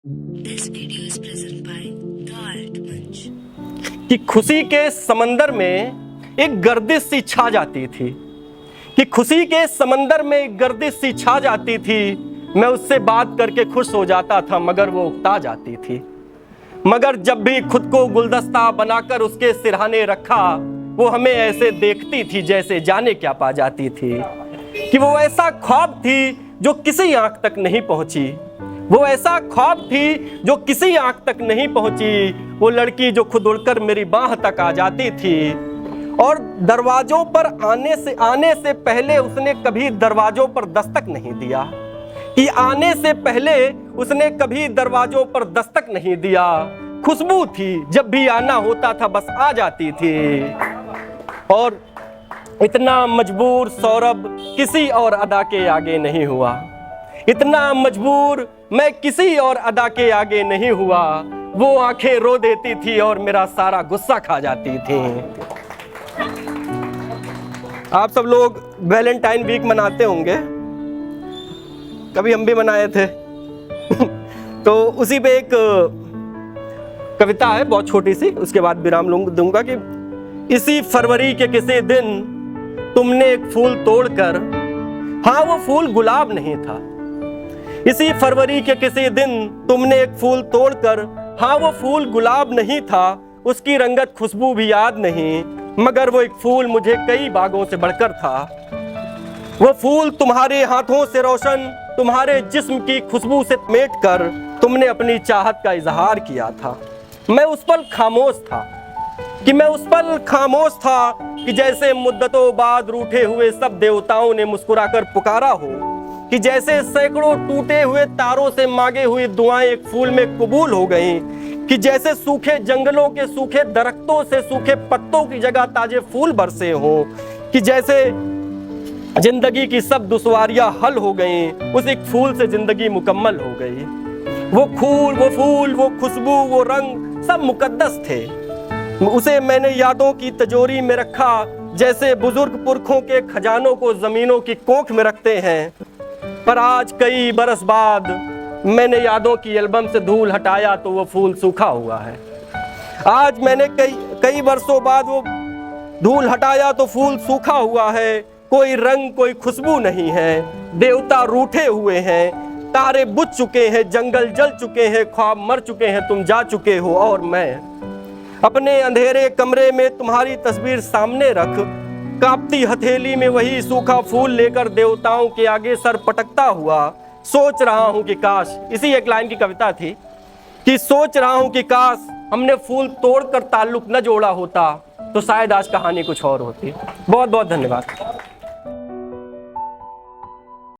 This video is presented by The Art Munch. कि खुशी के समंदर में एक गर्दिश सी छा जाती थी, कि खुशी के समंदर में एक गर्दिश सी छा जाती थी। मैं उससे बात करके खुश हो जाता था मगर वो उकता जाती थी। मगर जब भी खुद को गुलदस्ता बनाकर उसके सिरहाने रखा, वो हमें ऐसे देखती थी जैसे जाने क्या पा जाती थी। कि वो ऐसा ख्वाब थी जो किसी आंख तक नहीं पहुंची, वो ऐसा ख्वाब थी जो किसी आंख तक नहीं पहुंची। वो लड़की जो खुद उड़कर मेरी बाह तक आ जाती थी और दरवाजों पर आने से पहले उसने कभी दरवाजों पर दस्तक नहीं दिया। कि आने से पहले उसने कभी दरवाजों पर दस्तक नहीं दिया। खुशबू थी, जब भी आना होता था बस आ जाती थी। और इतना मजबूर सौरभ किसी और अदा के आगे नहीं हुआ, इतना मजबूर मैं किसी और अदा के आगे नहीं हुआ। वो आंखें रो देती थी और मेरा सारा गुस्सा खा जाती थी। आप सब लोग वैलेंटाइन वीक मनाते होंगे, कभी हम भी मनाए थे। तो उसी पे एक कविता है बहुत छोटी सी, उसके बाद विराम दूंगा। कि इसी फरवरी के किसी दिन तुमने एक फूल तोड़कर, हाँ वो फूल गुलाब नहीं था। इसी फरवरी के किसी दिन तुमने एक फूल तोड़कर, हाँ वो फूल गुलाब नहीं था, उसकी रंगत खुशबू भी याद नहीं, मगर वो एक फूल मुझे कई बागों से बढ़कर था। वो फूल तुम्हारे हाथों से रोशन, तुम्हारे जिस्म की खुशबू से समेट कर तुमने अपनी चाहत का इजहार किया था। मैं उस पल खामोश था, कि मैं उस पल खामोश था कि जैसे मुद्दतों बाद रूठे हुए सब देवताओं ने मुस्कुराकर पुकारा हो, कि जैसे सैकड़ों टूटे हुए तारों से मांगे हुई दुआएं एक फूल में कबूल हो गईं, कि जैसे सूखे जंगलों के सूखे दरख्तों से सूखे पत्तों की जगह ताजे फूल बरसे हों, कि जैसे जिंदगी की सब दुश्वारियां हल हो गईं, उस एक फूल से जिंदगी मुकम्मल हो गई। वो फूल, वो खुशबू, वो रंग सब मुकद्दस थे। उसे मैंने यादों की तिजोरी में रखा, जैसे बुजुर्ग पुरखों के खजानों को जमीनों की कोख में रखते हैं। पर आज कई बरस बाद मैंने यादों की एल्बम से धूल हटाया तो वो फूल सूखा हुआ है। आज मैंने कई वर्षों बाद वो धूल हटाया तो फूल सूखा हुआ है। कोई रंग, कोई खुशबू नहीं है। देवता रूठे हुए हैं, तारे बुझ चुके हैं, जंगल जल चुके हैं, ख्वाब मर चुके हैं, तुम जा चुके हो और मैं अपने अंधेरे कमरे में तुम्हारी तस्वीर सामने रख, कांपती हथेली में वही सूखा फूल लेकर देवताओं के आगे सर पटकता हुआ सोच रहा हूं कि काश, इसी एक लाइन की कविता थी, कि सोच रहा हूं कि काश हमने फूल तोड़कर ताल्लुक न जोड़ा होता तो शायद आज कहानी कुछ और होती। बहुत बहुत धन्यवाद।